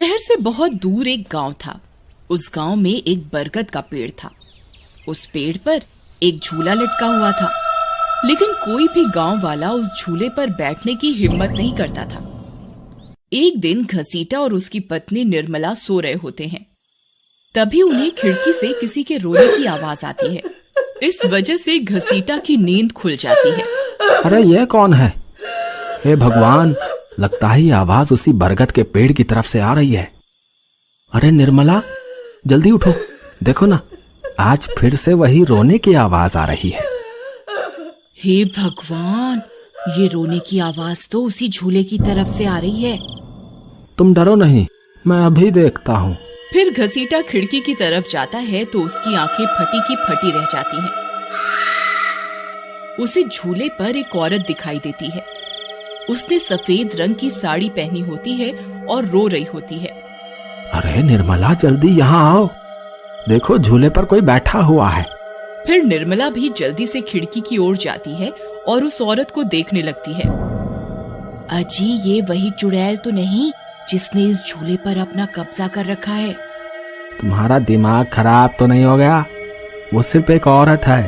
शहर से बहुत दूर एक गांव था। उस गांव में एक बरगद का पेड़ था। उस पेड़ पर एक झूला लटका हुआ था, लेकिन कोई भी गांव वाला उस झूले पर बैठने की हिम्मत नहीं करता था। एक दिन घसीटा और उसकी पत्नी निर्मला सो रहे होते हैं। तभी उन्हें खिड़की से किसी के रोने की आवाज आती है। इस वजह से घसीटा की नींद खुल जाती है। अरे ये कौन है? हे भगवान, लगता है ये आवाज उसी बरगद के पेड़ की तरफ से आ रही है। अरे निर्मला, जल्दी उठो, देखो ना, आज फिर से वही रोने की आवाज आ रही है। हे भगवान, ये रोने की आवाज तो उसी झूले की तरफ से आ रही है। तुम डरो नहीं, मैं अभी देखता हूँ। फिर घसीटा खिड़की की तरफ जाता है तो उसकी आंखें फटी की फटी रह जाती हैं। उसे झूले पर एक औरत दिखाई देती है। उसने सफेद रंग की साड़ी पहनी होती है और रो रही होती है। अरे निर्मला, जल्दी यहाँ आओ, देखो झूले पर कोई बैठा हुआ है। फिर निर्मला भी जल्दी से खिड़की की ओर जाती है और उस औरत को देखने लगती है। अजी, ये वही चुड़ैल तो नहीं जिसने इस झूले पर अपना कब्जा कर रखा है? तुम्हारा दिमाग खराब तो नहीं हो गया? वो सिर्फ एक औरत है।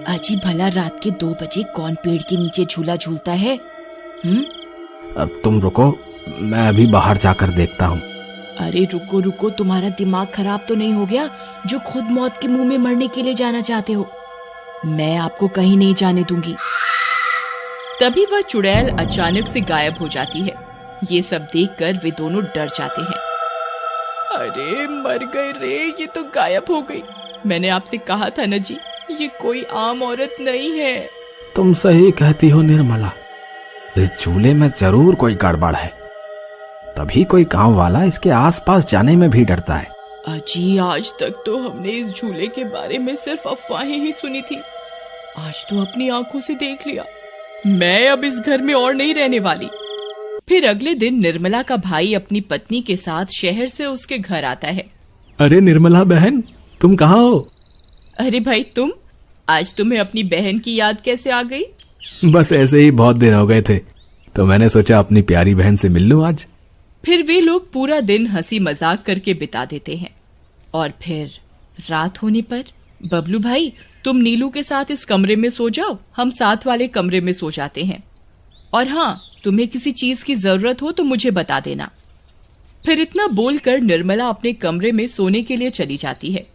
अजी, भला रात के 2 बजे कौन पेड़ के नीचे झूला झूलता है? अब तुम रुको, मैं अभी बाहर जाकर देखता हूँ। अरे रुको रुको, तुम्हारा दिमाग खराब तो नहीं हो गया जो खुद मौत के मुंह में मरने के लिए जाना चाहते हो? मैं आपको कहीं नहीं जाने दूंगी। तभी वह चुड़ैल अचानक से गायब हो जाती है। ये सब देखकर वे दोनों डर जाते हैं। अरे मर गए रे, ये तो गायब हो गई। मैंने आपसे कहा था ना जी, ये कोई आम औरत नहीं है। तुम सही कहती हो निर्मला, इस झूले में जरूर कोई गड़बड़ है, तभी कोई गांव वाला इसके आसपास जाने में भी डरता है। अजी, आज तक तो हमने इस झूले के बारे में सिर्फ अफवाहें ही सुनी थी, आज तो अपनी आंखों से देख लिया। मैं अब इस घर में और नहीं रहने वाली। फिर अगले दिन निर्मला का भाई अपनी पत्नी के साथ शहर से उसके घर आता है। अरे निर्मला बहन, तुम कहाँ हो? अरे भाई, तुम आज तुम्हें अपनी बहन की याद कैसे आ गई? बस ऐसे ही, बहुत दिन हो गए थे तो मैंने सोचा अपनी प्यारी बहन से मिल लूं आज। फिर वे लोग पूरा दिन हंसी मजाक करके बिता देते हैं। और फिर रात होने पर, बबलू भाई, तुम नीलू के साथ इस कमरे में सो जाओ, हम साथ वाले कमरे में सो जाते हैं। और हाँ, तुम्हें किसी चीज की जरूरत हो तो मुझे बता देना। फिर इतना बोलकर निर्मला अपने कमरे में सोने के लिए चली जाती है।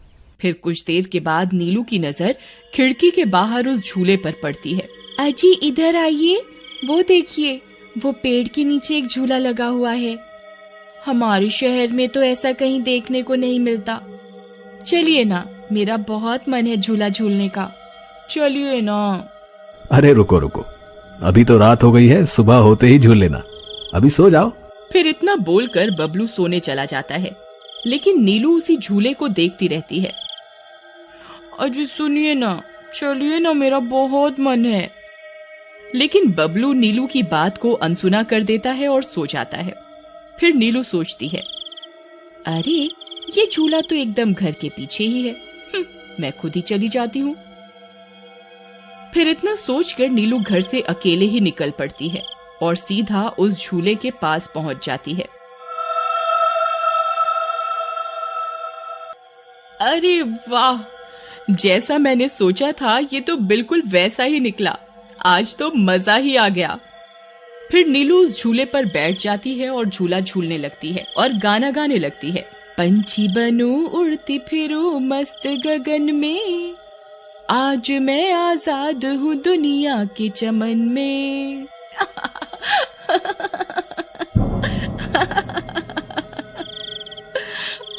फिर कुछ देर के बाद नीलू की नजर खिड़की के बाहर उस झूले पर पड़ती है। अजी, इधर आइए, वो देखिए, वो पेड़ के नीचे एक झूला लगा हुआ है। हमारे शहर में तो ऐसा कहीं देखने को नहीं मिलता। चलिए ना, मेरा बहुत मन है झूला झूलने का, चलिए ना। अरे रुको रुको, अभी तो रात हो गई है, सुबह होते ही झूल लेना, अभी सो जाओ। फिर इतना बोलकर बबलू सोने चला जाता है, लेकिन नीलू उसी झूले को देखती रहती है। अजी सुनिए ना, चलिए ना, मेरा बहुत मन है। लेकिन बबलू नीलू की बात को अनसुना कर देता है और सो जाता है। फिर नीलू सोचती है, अरे ये झूला तो एकदम घर के पीछे ही है, मैं खुद ही चली जाती हूँ। फिर इतना सोचकर नीलू घर से अकेले ही निकल पड़ती है और सीधा उस झूले के पास पहुंच जाती है। अरे वाह, जैसा मैंने सोचा था ये तो बिल्कुल वैसा ही निकला। आज तो मजा ही आ गया। फिर नीलू उस झूले पर बैठ जाती है और झूला झूलने लगती है और गाना गाने लगती है। पंछी बनूं उड़ती फिरूं मस्त गगन में, आज मैं आजाद हूँ दुनिया के चमन में।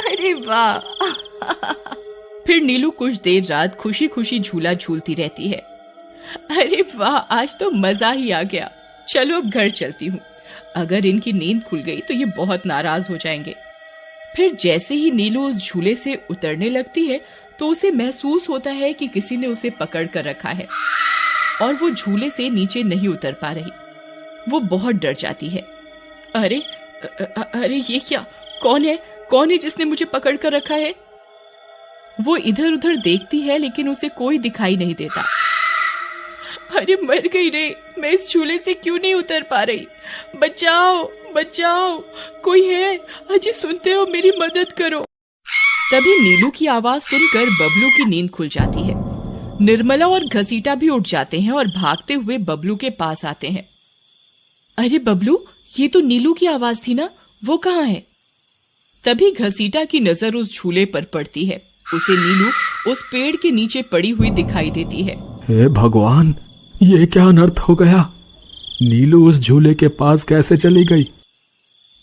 अरे वाह। फिर नीलू कुछ देर रात खुशी खुशी झूला झूलती रहती है। अरे वाह, आज तो मजा ही आ गया। चलो अब घर चलती हूँ, अगर इनकी नींद खुल गई तो ये बहुत नाराज हो जाएंगे। फिर जैसे ही नीलू उस झूले से उतरने लगती है तो उसे महसूस होता है कि किसी ने उसे पकड़ कर रखा है और वो झूले से नीचे नहीं उतर पा रही। वो बहुत डर जाती है। अरे अरे ये क्या, कौन है जिसने मुझे पकड़ कर रखा है? वो इधर उधर देखती है लेकिन उसे कोई दिखाई नहीं देता। अरे मर गई रे, मैं इस झूले से क्यों नहीं उतर पा रही। बचाओ बचाओ, कोई है? अजी सुनते हो, मेरी मदद करो। तभी नीलू की आवाज सुनकर बबलू की नींद खुल जाती है। निर्मला और घसीटा भी उठ जाते हैं और भागते हुए बबलू के पास आते हैं। अरे बबलू, ये तो नीलू की आवाज थी ना, वो कहाँ है? तभी घसीटा की नजर उस झूले पर पड़ती है। उसे नीलू उस पेड़ के नीचे पड़ी हुई दिखाई देती है। हे भगवान, ये क्या अनर्थ हो गया? नीलू उस झूले के पास कैसे चली गई?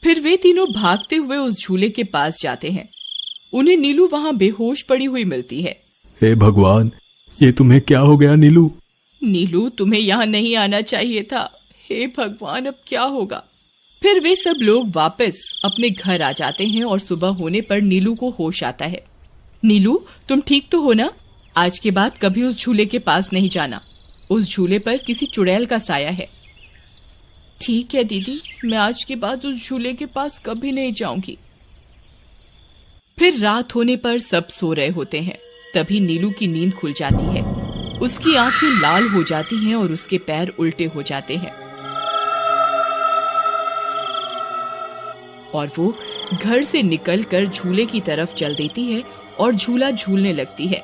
फिर वे तीनों भागते हुए उस झूले के पास जाते हैं। उन्हें नीलू वहां बेहोश पड़ी हुई मिलती है। हे भगवान, ये तुम्हें क्या हो गया नीलू? नीलू, तुम्हें यहाँ नहीं आना चाहिए था। हे भगवान, अब क्या होगा? फिर वे सब लोग वापस अपने घर आ जाते हैं और सुबह होने पर नीलू को होश आता है। नीलू, तुम ठीक तो हो ना? आज के बाद कभी उस झूले के पास नहीं जाना। उस झूले पर किसी चुड़ैल का साया है। ठीक है दीदी, मैं आज के बाद उस झूले के पास कभी नहीं जाऊंगी। फिर रात होने पर सब सो रहे होते हैं। तभी नीलू की नींद खुल जाती है। उसकी आंखें लाल हो जाती हैं और उसके पैर उल्टे हो जाते हैं और वो घर से निकलकर झूले की तरफ चल देती है और झूला झूलने लगती है।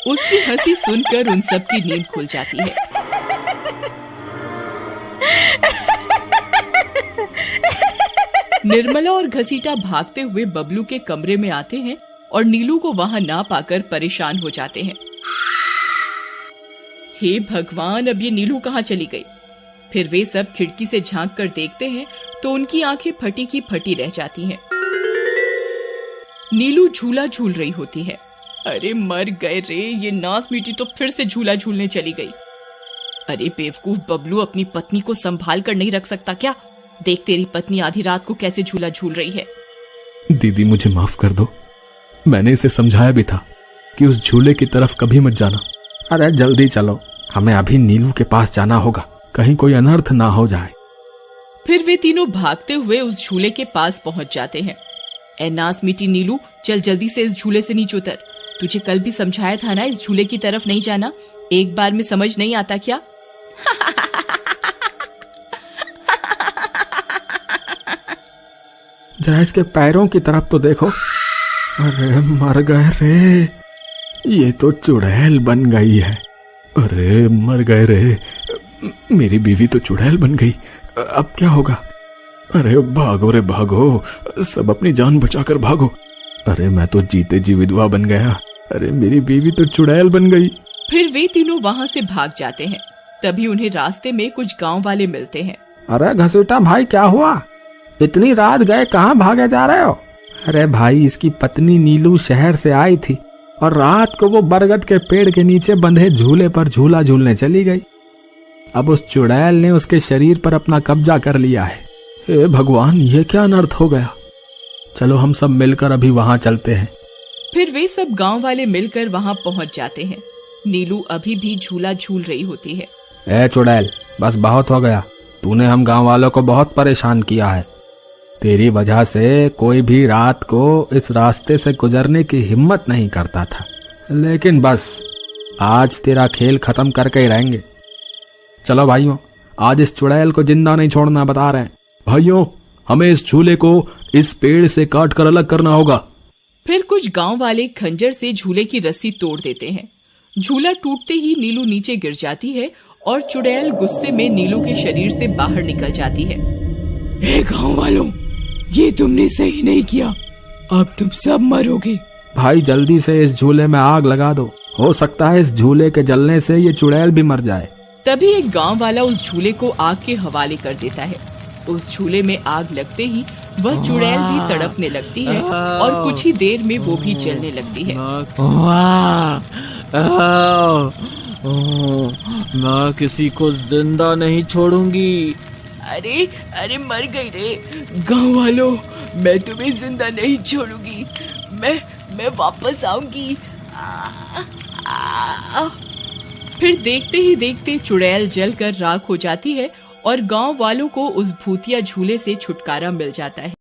उसकी हंसी सुनकर उन सब की नींद खुल जाती है। निर्मला और घसीटा भागते हुए बबलू के कमरे में आते हैं और नीलू को वहां ना पाकर परेशान हो जाते हैं। हे भगवान, अब ये नीलू कहाँ चली गई? फिर वे सब खिड़की से झांक कर देखते हैं तो उनकी आंखें फटी की फटी रह जाती हैं। नीलू झूला झूल रही होती है। अरे मर गए रे, ये नास मीठी तो फिर से झूला झूलने चली गई। अरे बेवकूफ बबलू, अपनी पत्नी को संभाल कर नहीं रख सकता क्या? देख, तेरी पत्नी आधी रात को कैसे झूला झूल रही है। दीदी, मुझे माफ कर दो। मैंने इसे समझाया भी था कि उस झूले की तरफ कभी मत जाना। अरे जल्दी चलो, हमें अभी नीलू के पास जाना होगा, कहीं कोई अनर्थ ना हो जाए। फिर वे तीनों भागते हुए उस झूले के पास पहुंच जाते हैं। ए नास मीठी नीलू, चल जल्दी से इस झूले से नीचे उतर। तुझे कल भी समझाया था ना, इस झूले की तरफ नहीं जाना। एक बार में समझ नहीं आता क्या? जरा इसके पैरों की तरफ तो देखो। अरे मर गए रे, ये तो चुड़ैल बन गई है। अरे मर गए रे, मेरी बीवी तो चुड़ैल बन गई। अब क्या होगा? अरे भागो रे भागो, सब अपनी जान बचाकर भागो। अरे मैं तो जीते जी विधवा बन गया। अरे मेरी बीवी तो चुड़ैल बन गई। फिर वे तीनों वहां से भाग जाते हैं। तभी उन्हें रास्ते में कुछ गांव वाले मिलते हैं। अरे घसीटा भाई, क्या हुआ? इतनी रात गए कहाँ भागे जा रहे हो? अरे भाई, इसकी पत्नी नीलू शहर से आई थी और रात को वो बरगद के पेड़ के नीचे बंधे झूले पर झूला झूलने चली गई। अब उस चुड़ैल ने उसके शरीर पर अपना कब्जा कर लिया है। हे भगवान, ये क्या अनर्थ हो गया? चलो हम सब मिलकर अभी वहां चलते हैं। फिर वे सब गांव वाले मिलकर वहां पहुंच जाते हैं। नीलू अभी भी झूला झूल रही होती है। ए चुड़ैल, बस बहुत हो गया। तूने हम गांव वालों को बहुत परेशान किया है। तेरी वजह से कोई भी रात को इस रास्ते से गुजरने की हिम्मत नहीं करता था। लेकिन बस आज तेरा खेल खत्म करके ही रहेंगे। चलो भाइयों, आज इस चुड़ैल को जिंदा नहीं छोड़ना बता रहे हैं। भाइयों, हमें इस झूले को इस पेड़ से काट कर अलग करना होगा। फिर कुछ गांव वाले खंजर से झूले की रस्सी तोड़ देते हैं। झूला टूटते ही नीलू नीचे गिर जाती है और चुड़ैल गुस्से में नीलू के शरीर से बाहर निकल जाती है। हे गांव वालों, ये तुमने सही नहीं किया, अब तुम सब मरोगे। भाई जल्दी से इस झूले में आग लगा दो, हो सकता है इस झूले के जलने से ये चुड़ैल भी मर जाए। तभी एक गांव वाला उस झूले को आग के हवाले कर देता है। उस झूले में आग लगते ही वह चुड़ैल भी तड़पने लगती है और कुछ ही देर में वो भी जलने लगती है। मैं किसी को जिंदा नहीं छोड़ूंगी। अरे अरे मर गई रे। गांव वालों, मैं तुम्हें जिंदा नहीं छोड़ूंगी। मैं वापस आऊंगी। फिर देखते ही देखते चुड़ैल जलकर राख हो जाती है और गांव वालों को उस भूतिया झूले से छुटकारा मिल जाता है।